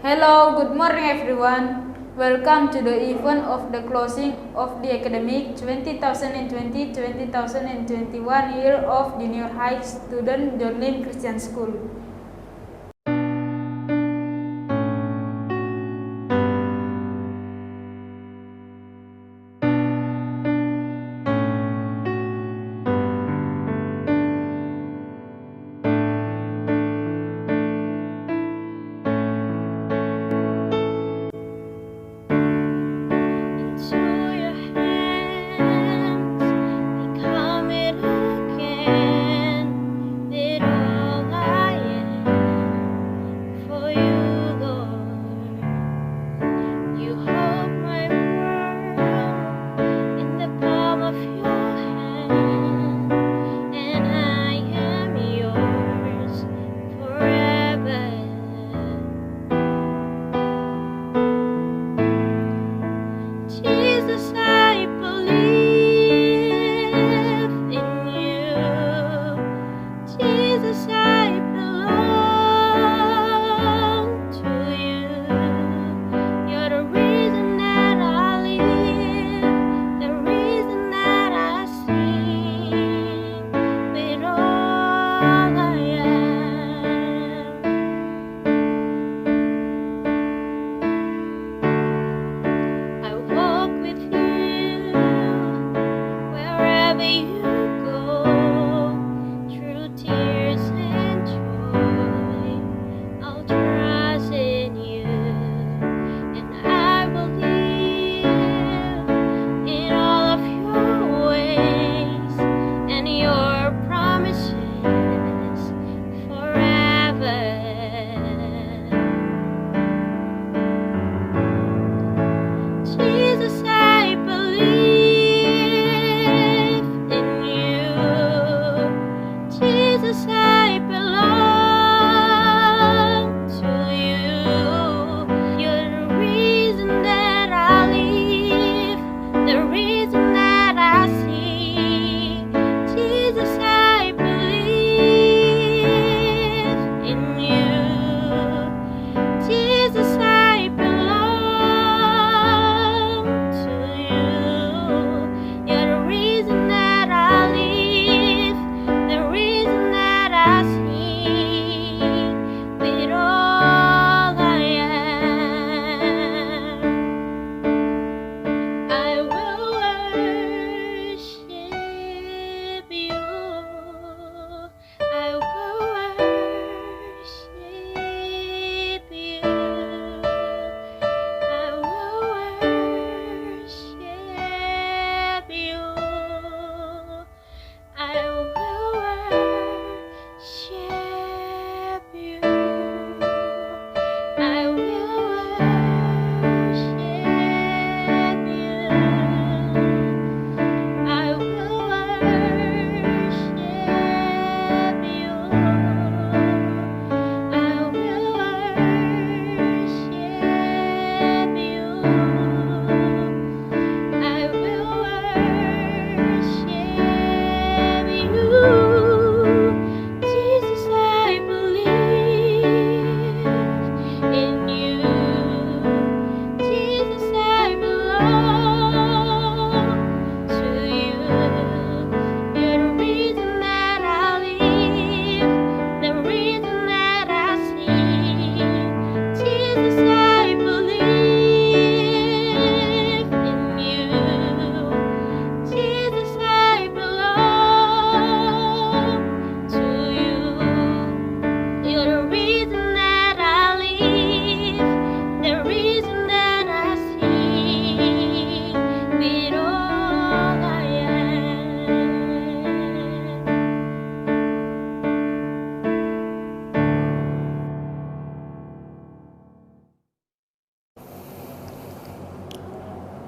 Hello, good morning everyone. Welcome to the event of the closing of the academic 2020-2021 year of Junior High Student John Lin Christian School. I walk with you.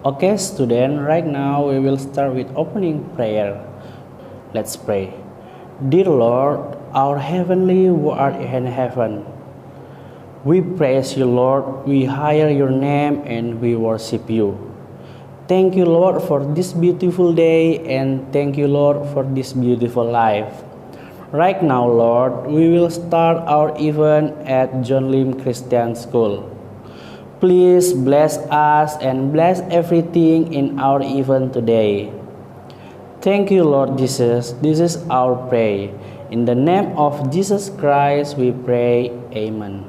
Okay, student, right now we will start with opening prayer. Let's pray. Dear Lord, our heavenly who art in heaven, we praise you, Lord. We hire your name and we worship you. Thank you, Lord, for this beautiful day, and thank you, Lord, for this beautiful life. Right now, Lord, we will start our event at John Lim Christian School. Please bless us and bless everything in our event today. Thank you, Lord Jesus. This is our prayer. In the name of Jesus Christ, we pray. Amen.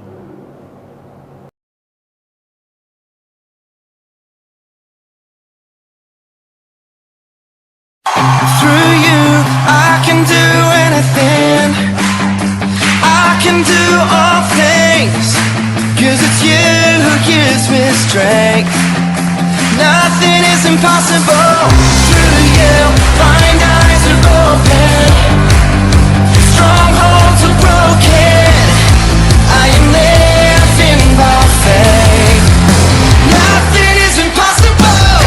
Through you, I can do anything. I can do all things. 'Cause it's you who gives me strength. Nothing is impossible. Through you, blind eyes are open. Strongholds are broken. I am living by faith. Nothing is impossible.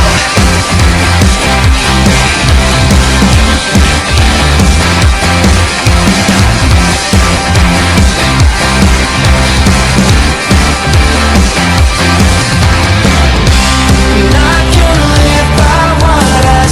Not gonna live by what I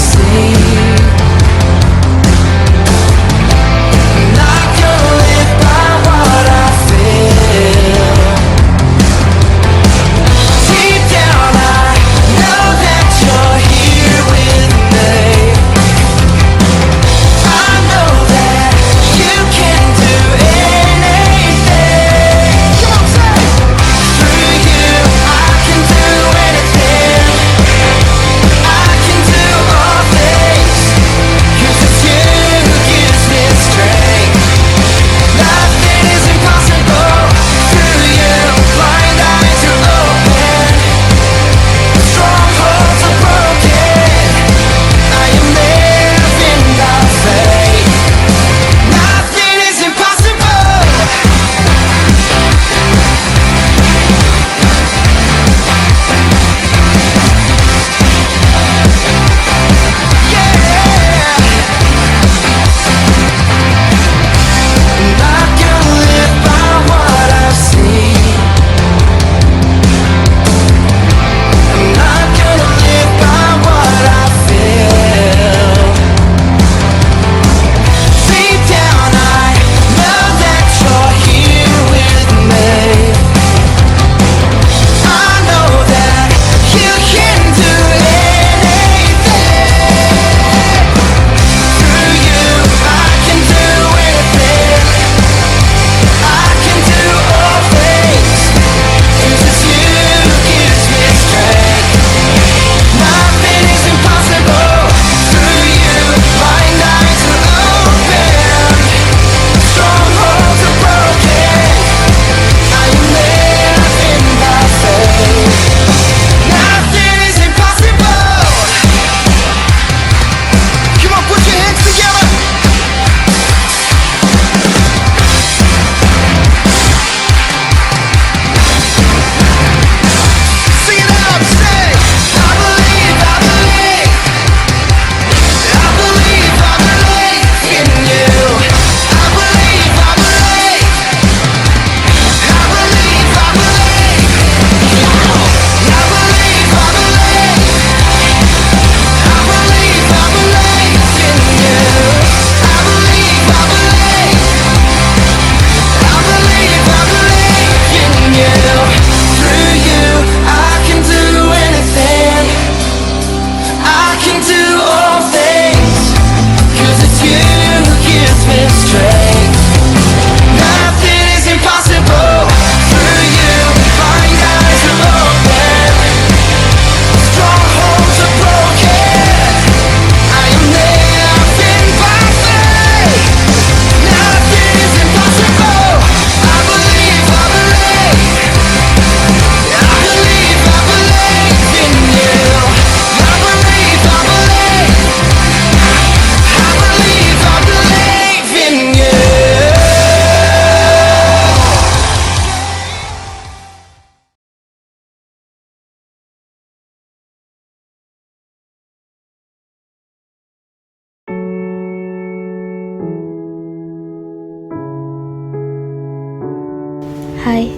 Hai,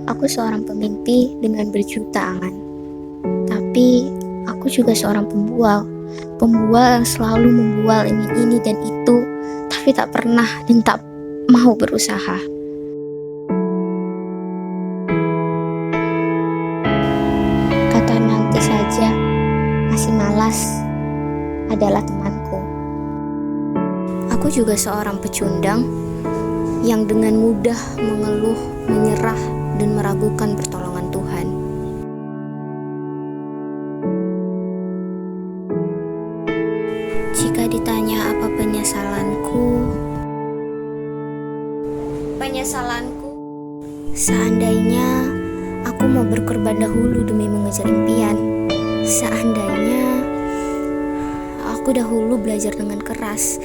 aku seorang pemimpi dengan berjuta angan. Tapi aku juga seorang pembual. Pembual yang selalu membual ini dan itu, tapi tak pernah dan tak mau berusaha. Kata nanti saja, masih malas, adalah temanku. Aku juga seorang pecundang yang dengan mudah mengeluh, menyerah, dan meragukan pertolongan Tuhan. Jika ditanya apa penyesalanku, seandainya aku mau berkorban dahulu demi mengejar impian. Seandainya aku dahulu belajar dengan keras.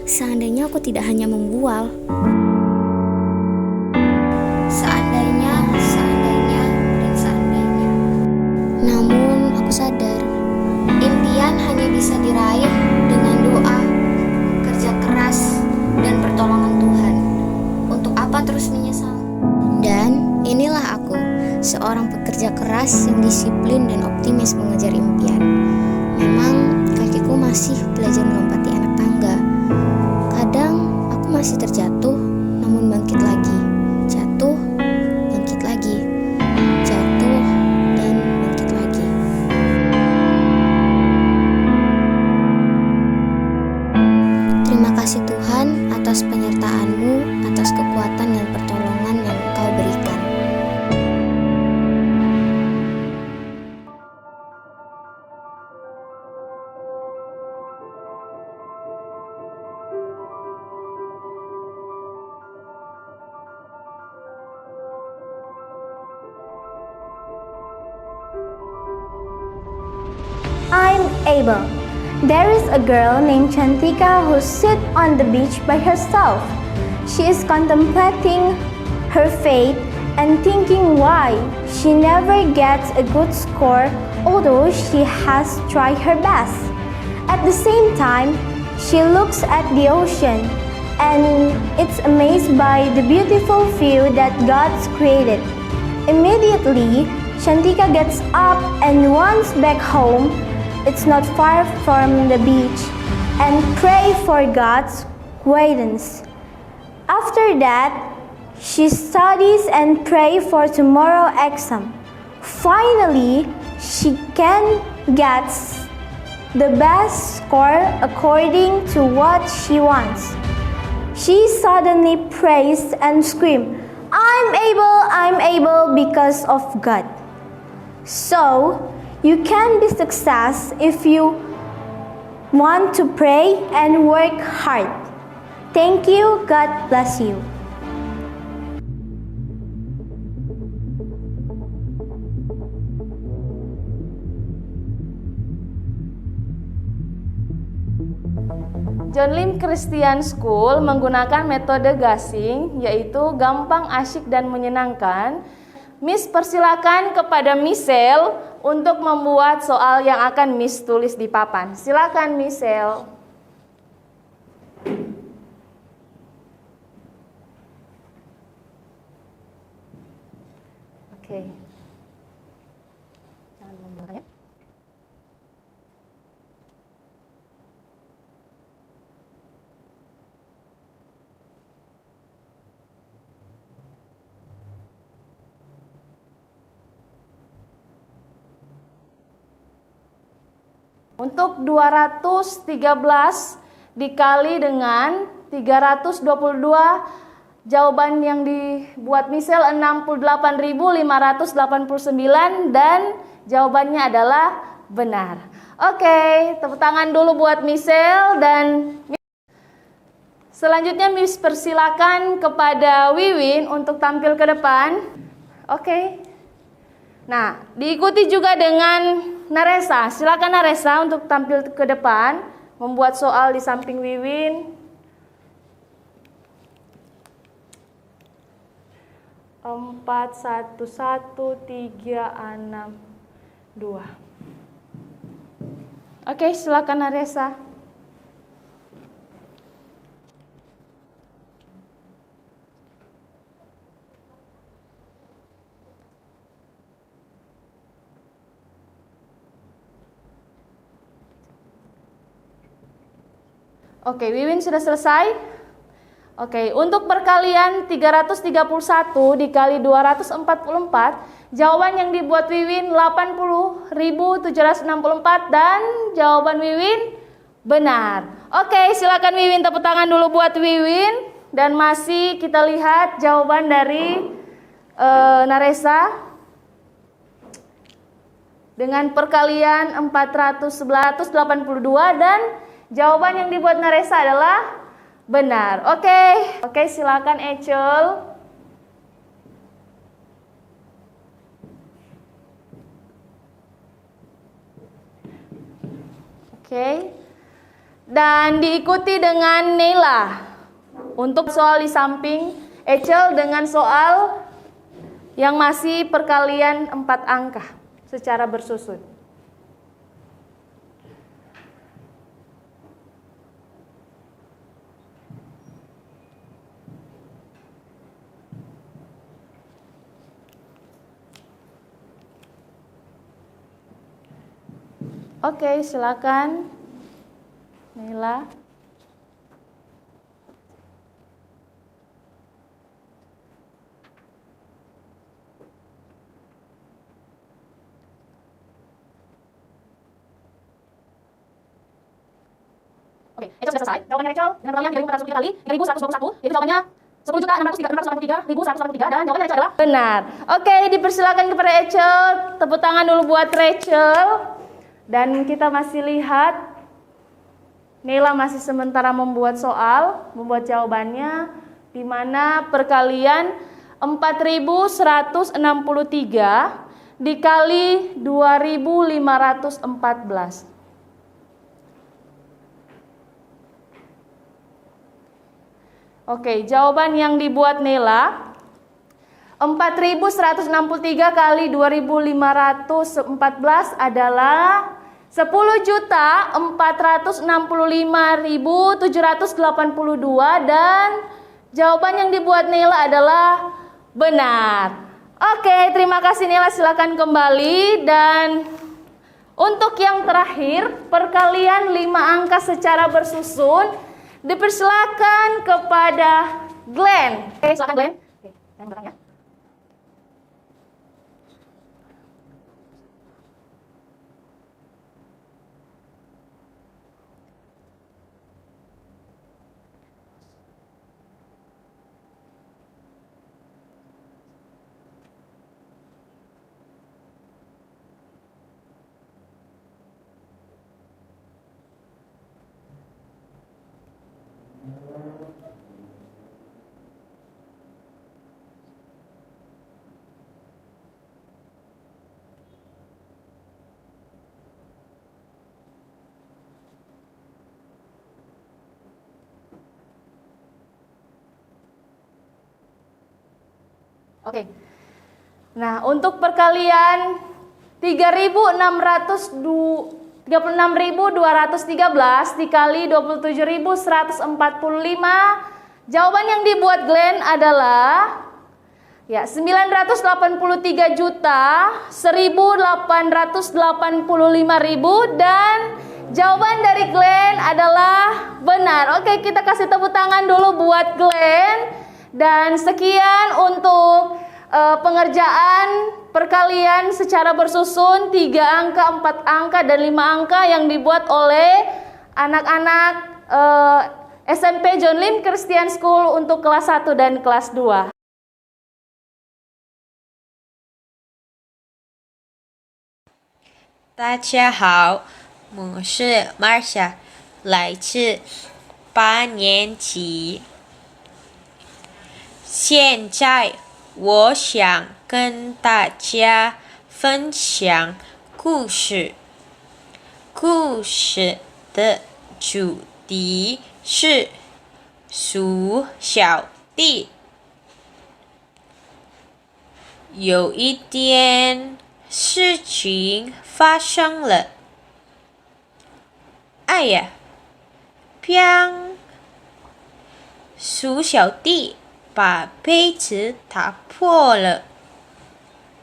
Seandainya aku tidak hanya membual. Seandainya. Namun aku sadar, impian hanya bisa diraih dengan doa, kerja keras, dan pertolongan Tuhan. Untuk apa terus menyesal? Dan inilah aku, seorang pekerja keras yang disiplin dan optimis mengejar impian. Memang kakiku masih belajar melompati anak tangga. Kadang aku masih terjatuh, namun bangkit lagi. Jatuh, bangkit lagi. Jatuh, dan bangkit lagi. Terima kasih Tuhan atas penyertaan-Mu, atas kekuatan dan pertolongan yang Engkau berikan. I'm Abel. There is a girl named Chantika who sits on the beach by herself. She is contemplating her fate and thinking why she never gets a good score, although she has tried her best. At the same time, she looks at the ocean and is amazed by the beautiful view that God's created. Immediately, Chantika gets up and runs back home. It's not far from the beach, and pray for God's guidance. After that, she studies and pray for tomorrow exam. Finally, she can get the best score according to what she wants. She suddenly prays and screams, I'm able because of God. So, you can be success if you want to pray and work hard. Thank you. God bless you. John Lim Christian School menggunakan metode gasing, yaitu gampang, asyik, dan menyenangkan. Miss persilakan kepada Michelle untuk membuat soal yang akan Miss tulis di papan. Silakan Michelle. Oke. Jangan membuka ya. Untuk 213 dikali dengan 322, jawaban yang dibuat Michelle 68.589 dan jawabannya adalah benar. Oke, tepuk tangan dulu buat Michelle. Dan selanjutnya Miss persilakan kepada Wiwin untuk tampil ke depan. Oke. Nah, diikuti juga dengan Naresa. Silakan Naresa untuk tampil ke depan, membuat soal di samping Wiwin. 411362. Oke, silakan Naresa. Oke, Wiwin sudah selesai? Oke, untuk perkalian 331 dikali 244, jawaban yang dibuat Wiwin 80.764 dan jawaban Wiwin benar. Oke, silakan Wiwin, tepuk tangan dulu buat Wiwin. Dan masih kita lihat jawaban dari Naresa dengan perkalian 482 dan jawaban yang dibuat Naresa adalah benar. Oke, silakan Ecel. Oke. Dan diikuti dengan Nela. Untuk soal di samping Ecel dengan soal yang masih perkalian 4 angka secara bersusun. Oke, silakan Nela. Oke, Ecel sudah selesai. Jawabannya Ecel dengan perkalian 3.403 kali 3.121, yaitu jawabannya 10.683.683 dan jawabannya Ecel adalah benar. Oke, dipersilakan kepada Ecel. Tepuk tangan dulu buat Rachel. Dan kita masih lihat Nela masih sementara membuat jawabannya, di mana perkalian 4.163 dikali 2.514. Oke, jawaban yang dibuat Nela 4.163 kali 2.514 adalah 10.465.782 dan jawaban yang dibuat Nela adalah benar. Oke, terima kasih Nela, silakan kembali. Dan untuk yang terakhir, perkalian 5 angka secara bersusun, dipersilakan kepada Glenn. Oke, silakan Glenn. Oke, yang belakang ya. Oke. Nah, untuk perkalian 36.213 dikali 27.145, jawaban yang dibuat Glenn adalah 983.1.885.000 dan jawaban dari Glenn adalah benar. Oke, kita kasih tepuk tangan dulu buat Glenn. Dan sekian untuk pengerjaan perkalian secara bersusun 3 angka, 4 angka, dan 5 angka yang dibuat oleh anak-anak SMP John Lim Christian School untuk kelas 1 dan kelas 2. Dacia好，我是 Marsha， 来自8年级。现在我想跟大家分享故事。故事的主题是鼠小弟。有一天，事情发生了。哎呀，砰！鼠小弟把杯子打破了，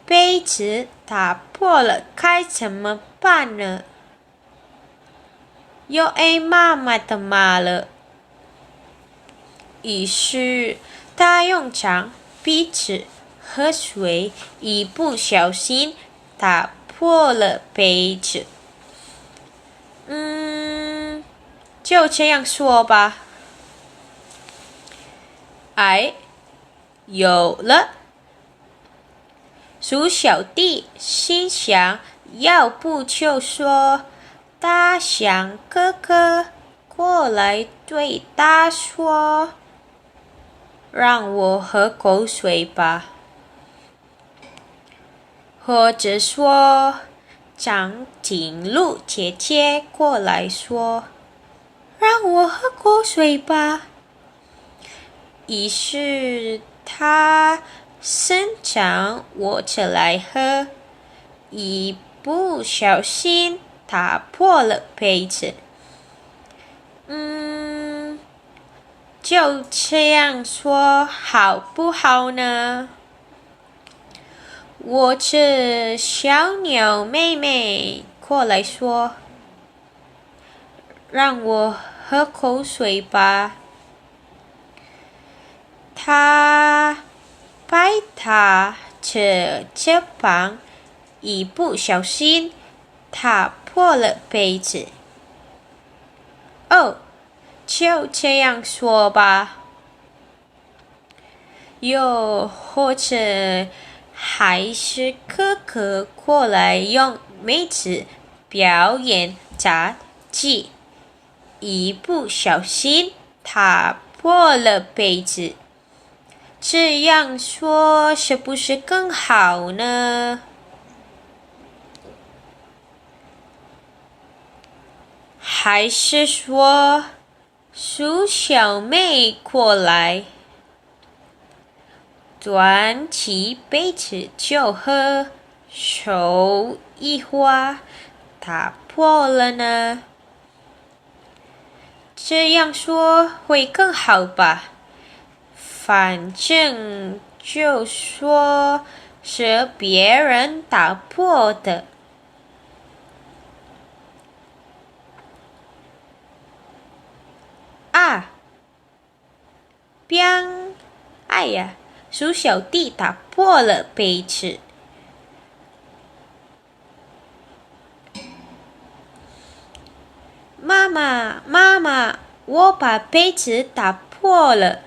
杯子打破了，该怎么办呢？有 A 妈妈的骂了。于是他用长鼻子喝水，一不小心打破了杯子。就这样说吧。哎，有了。鼠小弟心想，要不就说大象哥哥过来对他说，让我喝口水吧。或者说长颈鹿姐姐过来说，让我喝口水吧。于是他伸长握着来喝，一不小心打破了杯子。就这样说好不好呢？我这小鸟妹妹过来说，让我喝口水吧。她拍打着肩膀，一不小心打破了杯子。哦，就这样说吧。又或者还是哥哥过来用妹子表演杂技，一不小心打破了杯子。这样说是不是更好呢？还是说鼠小妹过来，端起杯子就喝，手一滑，打破了呢？这样说会更好吧？反正就说是别人打破的。啊！biang！ 哎呀，鼠小弟打破了杯子。妈妈，妈妈，我把杯子打破了。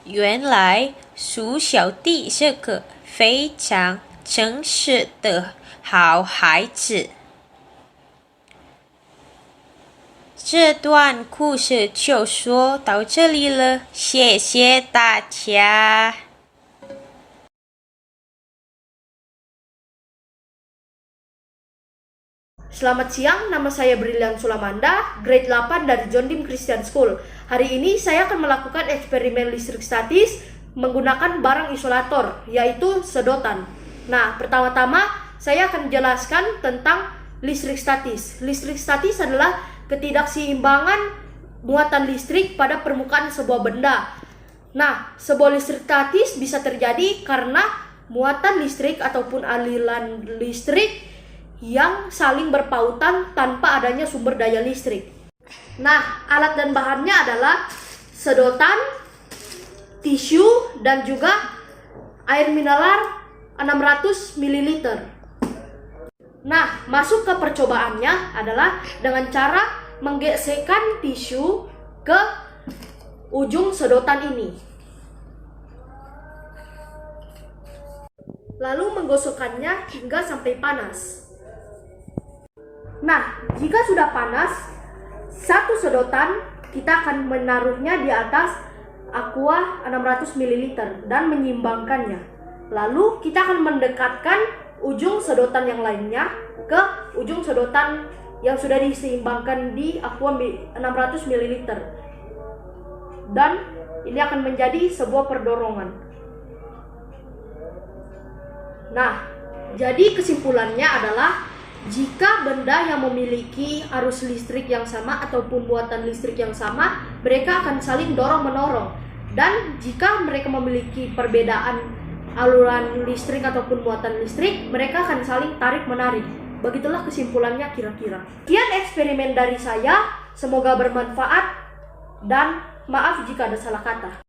原来鼠小弟是个非常诚实的好孩子。这段故事就说到这里了，谢谢大家。Selamat siang, nama saya Brilian Sulamanda, grade 8 dari John Dim Christian School. Hari ini saya akan melakukan eksperimen listrik statis menggunakan barang isolator, yaitu sedotan. Nah, pertama-tama saya akan menjelaskan tentang listrik statis. Listrik statis adalah ketidakseimbangan muatan listrik pada permukaan sebuah benda. Nah, sebuah listrik statis bisa terjadi karena muatan listrik ataupun aliran listrik yang saling berpautan tanpa adanya sumber daya listrik. Nah, alat dan bahannya adalah sedotan, tisu, dan juga air mineral 600 ml. Nah, masuk ke percobaannya adalah dengan cara menggesekkan tisu ke ujung sedotan ini. Lalu menggosokkannya hingga sampai panas. Nah, jika sudah panas, satu sedotan kita akan menaruhnya di atas aqua 600 ml dan menyimbangkannya. Lalu kita akan mendekatkan ujung sedotan yang lainnya ke ujung sedotan yang sudah diseimbangkan di aqua 600 ml. Dan ini akan menjadi sebuah perdorongan. Nah, jadi kesimpulannya adalah jika benda yang memiliki arus listrik yang sama ataupun muatan listrik yang sama, mereka akan saling dorong-menorong. Dan jika mereka memiliki perbedaan aluran listrik ataupun muatan listrik, mereka akan saling tarik-menarik. Begitulah kesimpulannya kira-kira. Sekian eksperimen dari saya, semoga bermanfaat dan maaf jika ada salah kata.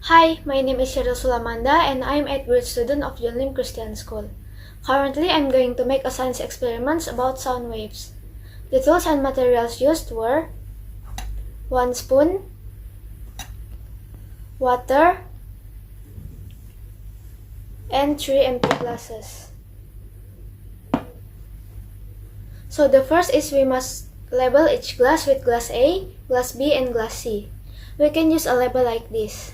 Hi, my name is Cheryl Sulamanda and I'm 8th grade student of John Lim Christian School. Currently, I'm going to make a science experiments about sound waves. The tools and materials used were 1 spoon, water, and 3 empty glasses. So the first is we must label each glass with glass A, glass B, and glass C. We can use a label like this.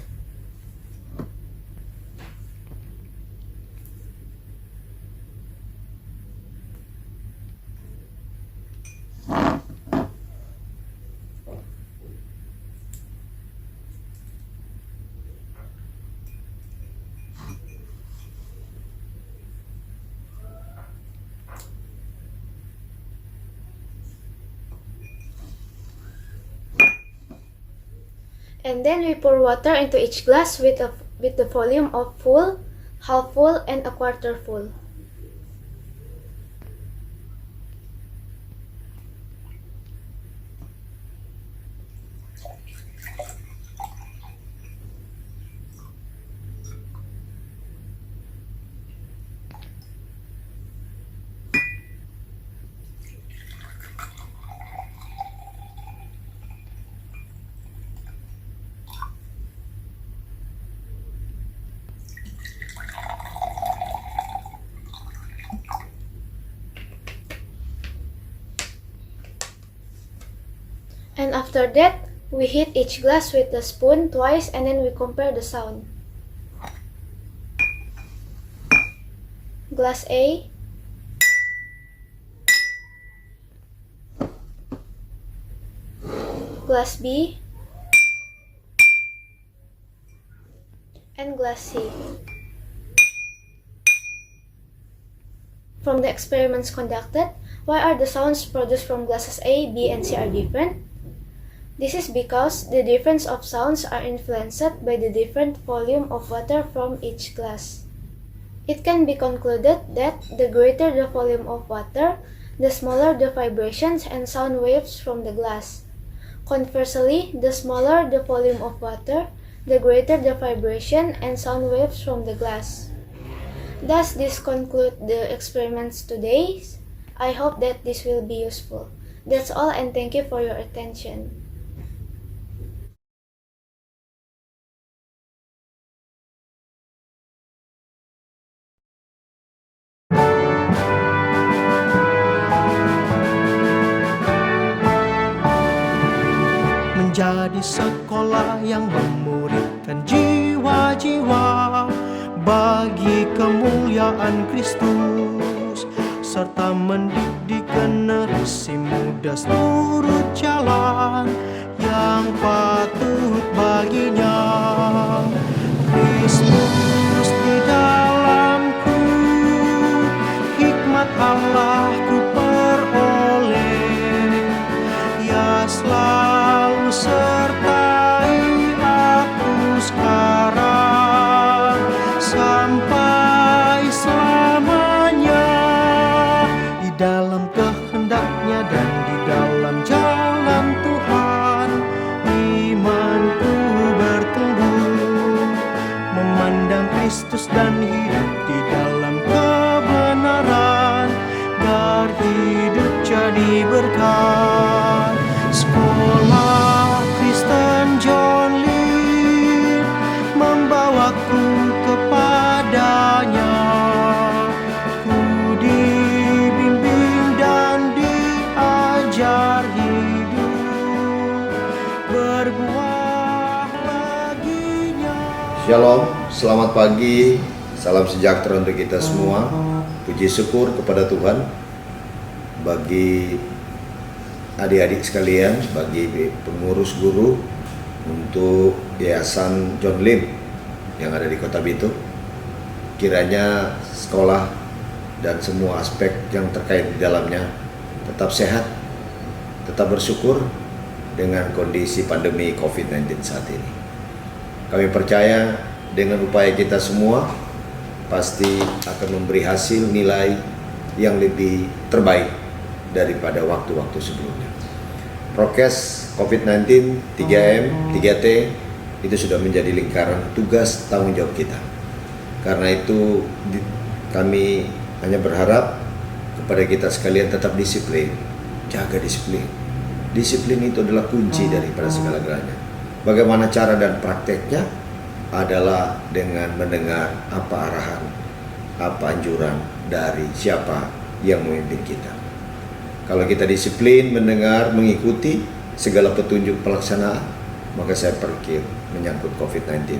And then we pour water into each glass with the volume of full, half full, and a quarter full. And after that, we hit each glass with the spoon twice and then we compare the sound. Glass A, glass B, and glass C. From the experiments conducted, why are the sounds produced from glasses A, B, and C are different? This is because the difference of sounds are influenced by the different volume of water from each glass. It can be concluded that the greater the volume of water, the smaller the vibrations and sound waves from the glass. Conversely, the smaller the volume of water, the greater the vibration and sound waves from the glass. Does this conclude the experiments today? I hope that this will be useful. That's all and thank you for your attention. Menjadi sekolah yang memuridkan jiwa-jiwa bagi kemuliaan Kristus, serta mendidik generasi muda seturut jalan yang patut baginya. Kristus di dalamku, hikmat Allah ku peroleh, ya selalu sertai aku sekarang sampai selamanya, di dalam kehendaknya dan di dalam jalan Tuhan. Imanku bertumbuh memandang Kristus dan hidup di dalam kebenaran, biar hidup jadi berkat. Sekolah Kristen John Lim membawaku kepadanya. Ku dibimbing dan diajar hidup berbuah baginya. Shalom, selamat pagi, salam sejahtera untuk kita semua. Puji syukur kepada Tuhan bagi adik-adik sekalian, bagi pengurus guru untuk Yayasan John Lim yang ada di Kota Bitung. Kiranya sekolah dan semua aspek yang terkait di dalamnya tetap sehat, tetap bersyukur dengan kondisi pandemi COVID-19 saat ini. Kami percaya dengan upaya kita semua, pasti akan memberi hasil nilai yang lebih terbaik daripada waktu-waktu sebelumnya. Prokes COVID-19, 3M, 3T itu sudah menjadi lingkaran tugas tanggung jawab kita. Karena itu kami hanya berharap kepada kita sekalian tetap disiplin, jaga disiplin. Disiplin itu adalah kunci daripada segala-galanya. Bagaimana cara dan prakteknya adalah dengan mendengar apa arahan, apa anjuran dari siapa yang memimpin kita. Kalau kita disiplin, mendengar, mengikuti segala petunjuk pelaksanaan, maka saya pikir menyangkut COVID-19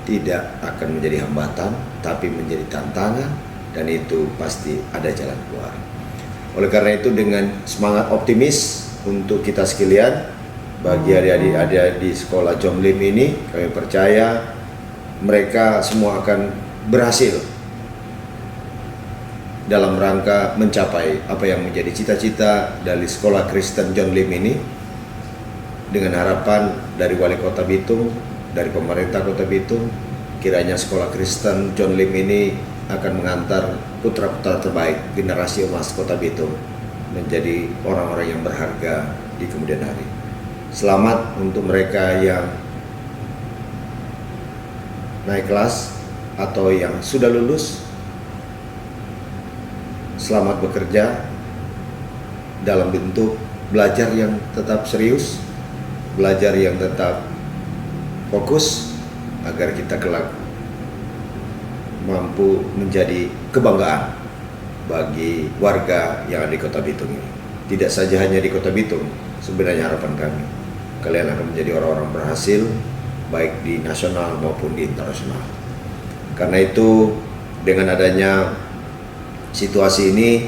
tidak akan menjadi hambatan, tapi menjadi tantangan, dan itu pasti ada jalan keluar. Oleh karena itu, dengan semangat optimis untuk kita sekalian, bagi adik-adik di sekolah John Lim ini, kami percaya mereka semua akan berhasil dalam rangka mencapai apa yang menjadi cita-cita dari sekolah Kristen John Lim ini, dengan harapan dari Wali Kota Bitung, dari pemerintah Kota Bitung, kiranya sekolah Kristen John Lim ini akan mengantar putra-putra terbaik generasi emas Kota Bitung menjadi orang-orang yang berharga di kemudian hari. Selamat untuk mereka yang naik kelas atau yang sudah lulus. Selamat bekerja dalam bentuk belajar yang tetap serius, belajar yang tetap fokus, agar kita kelak mampu menjadi kebanggaan bagi warga yang ada di Kota Bitung ini. Tidak saja hanya di Kota Bitung, sebenarnya harapan kami, kalian akan menjadi orang-orang berhasil, baik di nasional maupun di internasional. Karena itu, dengan adanya situasi ini,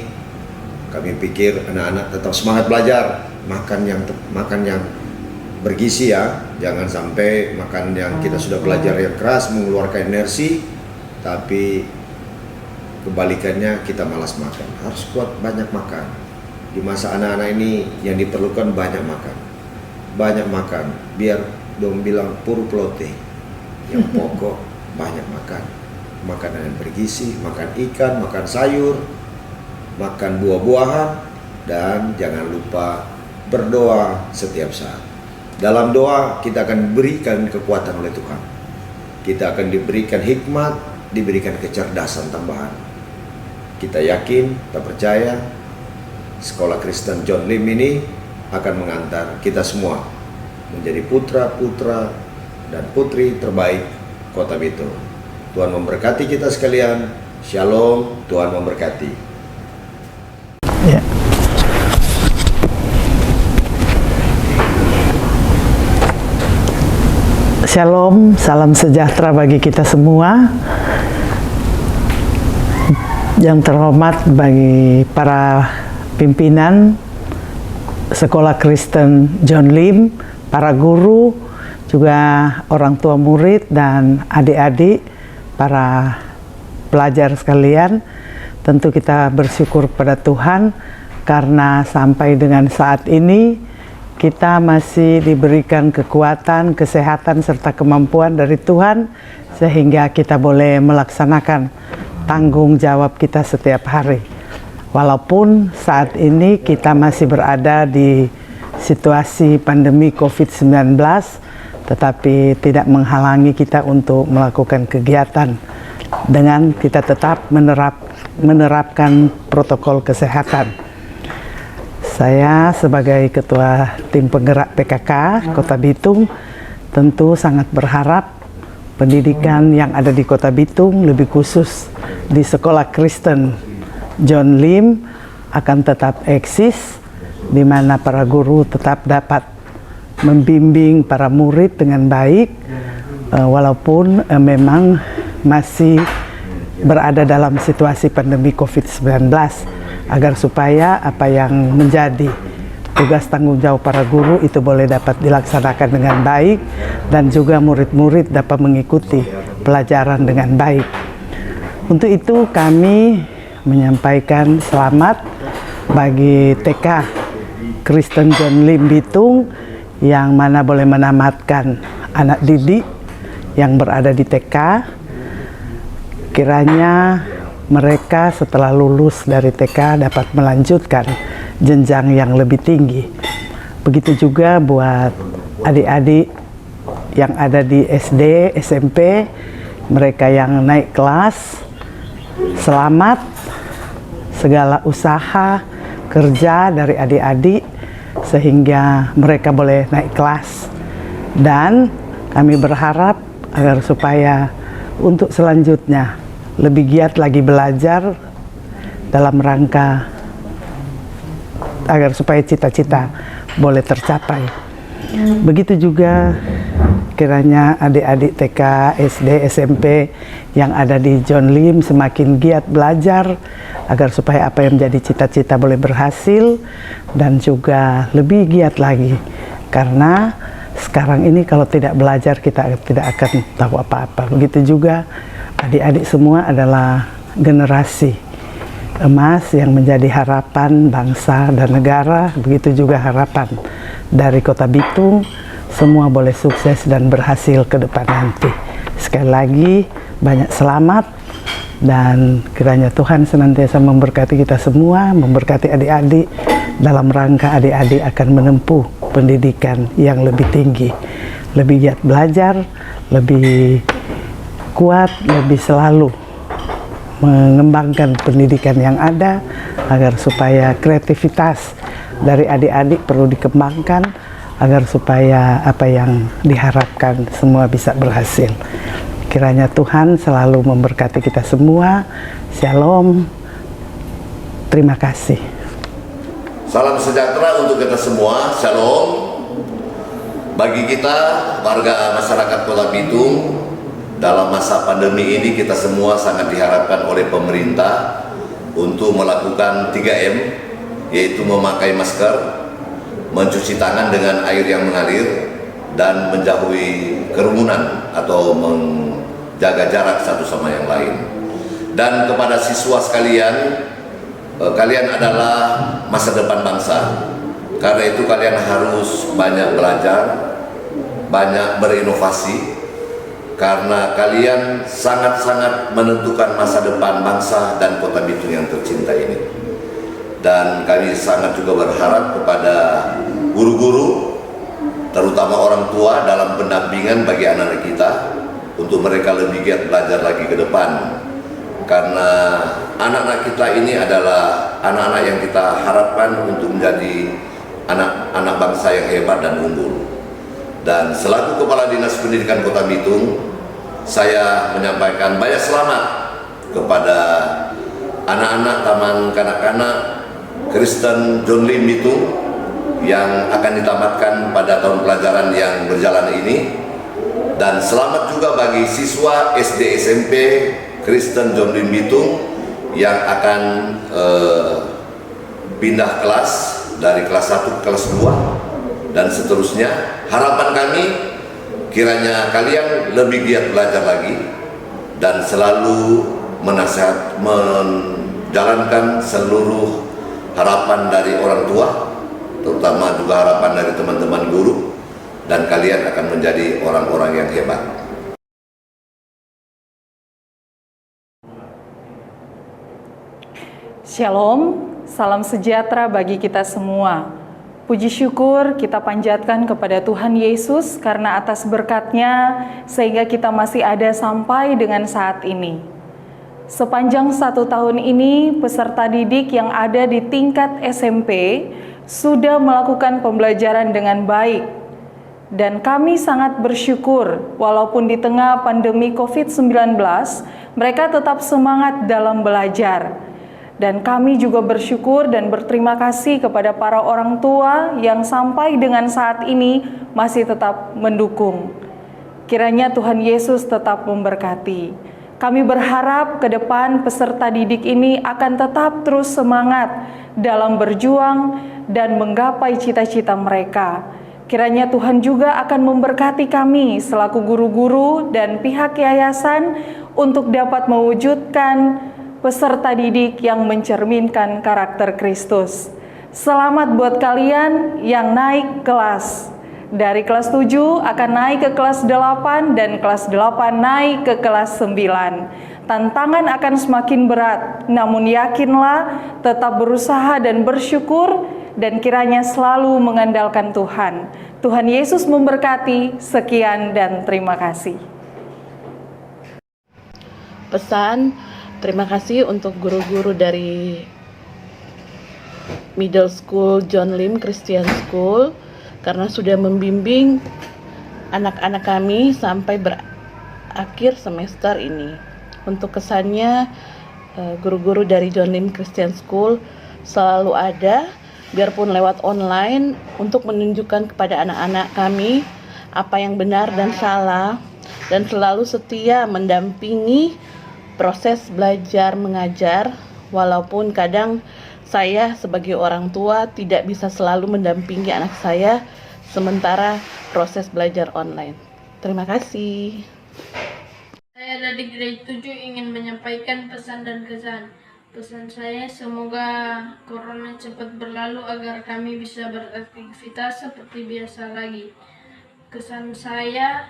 kami pikir anak-anak tetap semangat belajar, makan yang bergizi ya, jangan sampai makan yang kita sudah belajar yang keras mengeluarkan energi, tapi kebalikannya kita malas makan. Harus kuat banyak makan. Di masa anak-anak ini yang diperlukan banyak makan, biar dong bilang puru plote, yang pokok banyak makan. Makanan yang bergizi, makan ikan, makan sayur, makan buah-buahan, dan jangan lupa berdoa setiap saat. Dalam doa kita akan diberikan kekuatan oleh Tuhan. Kita akan diberikan hikmat, diberikan kecerdasan tambahan. Kita yakin, kita percaya, sekolah Kristen John Lim ini akan mengantar kita semua menjadi putra-putra dan putri terbaik Kota Bitung. Tuhan memberkati kita sekalian. Shalom, Tuhan memberkati. Ya. Shalom, salam sejahtera bagi kita semua. Yang terhormat bagi para pimpinan Sekolah Kristen John Lim, para guru, juga orang tua murid dan adik-adik, para pelajar sekalian. Tentu kita bersyukur pada Tuhan karena sampai dengan saat ini kita masih diberikan kekuatan, kesehatan, serta kemampuan dari Tuhan sehingga kita boleh melaksanakan tanggung jawab kita setiap hari. Walaupun saat ini kita masih berada di situasi pandemi COVID-19, tetapi tidak menghalangi kita untuk melakukan kegiatan dengan kita tetap menerapkan protokol kesehatan. Saya sebagai Ketua Tim Penggerak PKK Kota Bitung tentu sangat berharap pendidikan yang ada di Kota Bitung, lebih khusus di Sekolah Kristen John Lim, akan tetap eksis, di mana para guru tetap dapat membimbing para murid dengan baik, walaupun memang masih berada dalam situasi pandemi COVID-19, agar supaya apa yang menjadi tugas tanggung jawab para guru itu boleh dapat dilaksanakan dengan baik, dan juga murid-murid dapat mengikuti pelajaran dengan baik. Untuk itu kami menyampaikan selamat bagi TK Kristen John Lim Bitung, yang mana boleh menamatkan anak didik yang berada di TK. Kiranya mereka setelah lulus dari TK dapat melanjutkan jenjang yang lebih tinggi. Begitu juga buat adik-adik yang ada di SD, SMP, mereka yang naik kelas, selamat segala usaha kerja dari adik-adik sehingga mereka boleh naik kelas. Dan kami berharap agar supaya untuk selanjutnya lebih giat lagi belajar dalam rangka agar supaya cita-cita boleh tercapai. Begitu juga kiranya adik-adik TK, SD, SMP yang ada di John Lim semakin giat belajar agar supaya apa yang menjadi cita-cita boleh berhasil, dan juga lebih giat lagi karena sekarang ini kalau tidak belajar kita tidak akan tahu apa-apa. Begitu juga adik-adik semua adalah generasi emas yang menjadi harapan bangsa dan negara. Begitu juga harapan dari Kota Bitung, semua boleh sukses dan berhasil ke depan nanti. Sekali lagi banyak selamat, dan kiranya Tuhan senantiasa memberkati kita semua, memberkati adik-adik dalam rangka adik-adik akan menempuh pendidikan yang lebih tinggi, lebih giat belajar, lebih kuat, lebih selalu mengembangkan pendidikan yang ada agar supaya kreativitas dari adik-adik perlu dikembangkan agar supaya apa yang diharapkan semua bisa berhasil. Kiranya Tuhan selalu memberkati kita semua. Shalom. Terima kasih. Salam sejahtera untuk kita semua. Shalom. Bagi kita warga masyarakat Kota Bitung, dalam masa pandemi ini kita semua sangat diharapkan oleh pemerintah untuk melakukan 3M, yaitu memakai masker, mencuci tangan dengan air yang mengalir, dan menjauhi kerumunan atau menjaga jarak satu sama yang lain. Dan kepada siswa sekalian, kalian adalah masa depan bangsa. Karena itu kalian harus banyak belajar, banyak berinovasi, karena kalian sangat-sangat menentukan masa depan bangsa dan Kota Bitung yang tercinta ini. Dan kami sangat juga berharap kepada guru-guru, terutama orang tua, dalam pendampingan bagi anak-anak kita untuk mereka lebih giat belajar lagi ke depan. Karena anak-anak kita ini adalah anak-anak yang kita harapkan untuk menjadi anak-anak bangsa yang hebat dan unggul. Dan selaku Kepala Dinas Pendidikan Kota Bitung, saya menyampaikan banyak selamat kepada anak-anak Taman Kanak-kanak Kristen John Lim Bitung yang akan ditamatkan pada tahun pelajaran yang berjalan ini. Dan selamat juga bagi siswa SD SMP Kristen John Lim Bitung yang akan pindah kelas dari kelas 1 ke kelas 2 dan seterusnya. Harapan kami kiranya kalian lebih giat belajar lagi dan selalu menjalankan seluruh harapan dari orang tua, terutama juga harapan dari teman-teman guru, dan kalian akan menjadi orang-orang yang hebat. Shalom, salam sejahtera bagi kita semua. Puji syukur kita panjatkan kepada Tuhan Yesus karena atas berkat-Nya sehingga kita masih ada sampai dengan saat ini. Sepanjang 1 tahun ini, peserta didik yang ada di tingkat SMP sudah melakukan pembelajaran dengan baik. Dan kami sangat bersyukur walaupun di tengah pandemi COVID-19, mereka tetap semangat dalam belajar. Dan kami juga bersyukur dan berterima kasih kepada para orang tua yang sampai dengan saat ini masih tetap mendukung. Kiranya Tuhan Yesus tetap memberkati. Kami berharap ke depan peserta didik ini akan tetap terus semangat dalam berjuang dan menggapai cita-cita mereka. Kiranya Tuhan juga akan memberkati kami selaku guru-guru dan pihak yayasan untuk dapat mewujudkan peserta didik yang mencerminkan karakter Kristus. Selamat buat kalian yang naik kelas. Dari kelas 7 akan naik ke kelas 8 dan kelas 8 naik ke kelas 9. Tantangan akan semakin berat, namun yakinlah, tetap berusaha dan bersyukur, dan kiranya selalu mengandalkan Tuhan. Tuhan Yesus memberkati. Sekian dan terima kasih. Pesan terima kasih untuk guru-guru dari Middle School John Lim Christian School karena sudah membimbing anak-anak kami sampai berakhir semester ini. Untuk kesannya, guru-guru dari John Lim Christian School selalu ada, biarpun lewat online, untuk menunjukkan kepada anak-anak kami apa yang benar dan salah, dan selalu setia mendampingi proses belajar mengajar, walaupun kadang saya sebagai orang tua tidak bisa selalu mendampingi anak saya sementara proses belajar online. Terima kasih. Saya dari grade 7 ingin menyampaikan pesan dan kesan. Pesan saya semoga corona cepat berlalu agar kami bisa beraktivitas seperti biasa lagi. Kesan saya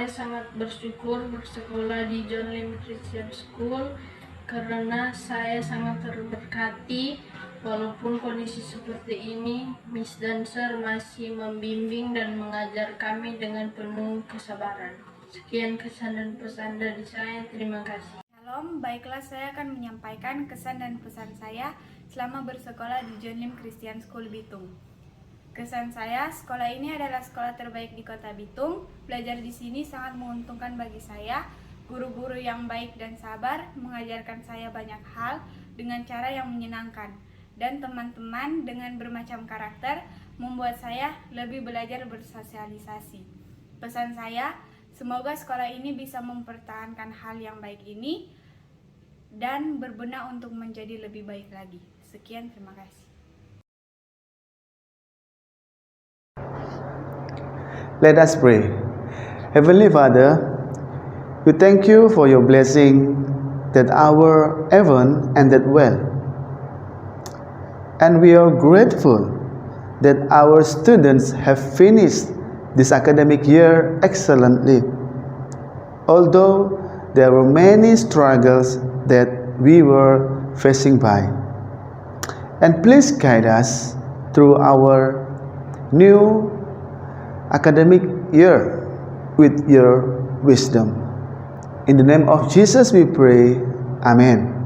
sangat bersyukur bersekolah di John Lim Christian School karena saya sangat terberkati walaupun kondisi seperti ini, Miss dan Sir masih membimbing dan mengajar kami dengan penuh kesabaran. Sekian kesan dan pesan dari saya, terima kasih. Shalom, baiklah saya akan menyampaikan kesan dan pesan saya selama bersekolah di John Lim Christian School Bitung. Kesan saya, sekolah ini adalah sekolah terbaik di kota Bitung. Belajar di sini sangat menguntungkan bagi saya. Guru-guru yang baik dan sabar mengajarkan saya banyak hal dengan cara yang menyenangkan. Dan teman-teman dengan bermacam karakter membuat saya lebih belajar bersosialisasi. Pesan saya, semoga sekolah ini bisa mempertahankan hal yang baik ini dan berbenah untuk menjadi lebih baik lagi. Sekian, terima kasih. Let us pray. Heavenly Father, we thank you for your blessing that our event ended well. And we are grateful that our students have finished this academic year excellently. Although there were many struggles that we were facing by. And please guide us through our new academic year with your wisdom. In the name of Jesus we pray. Amen.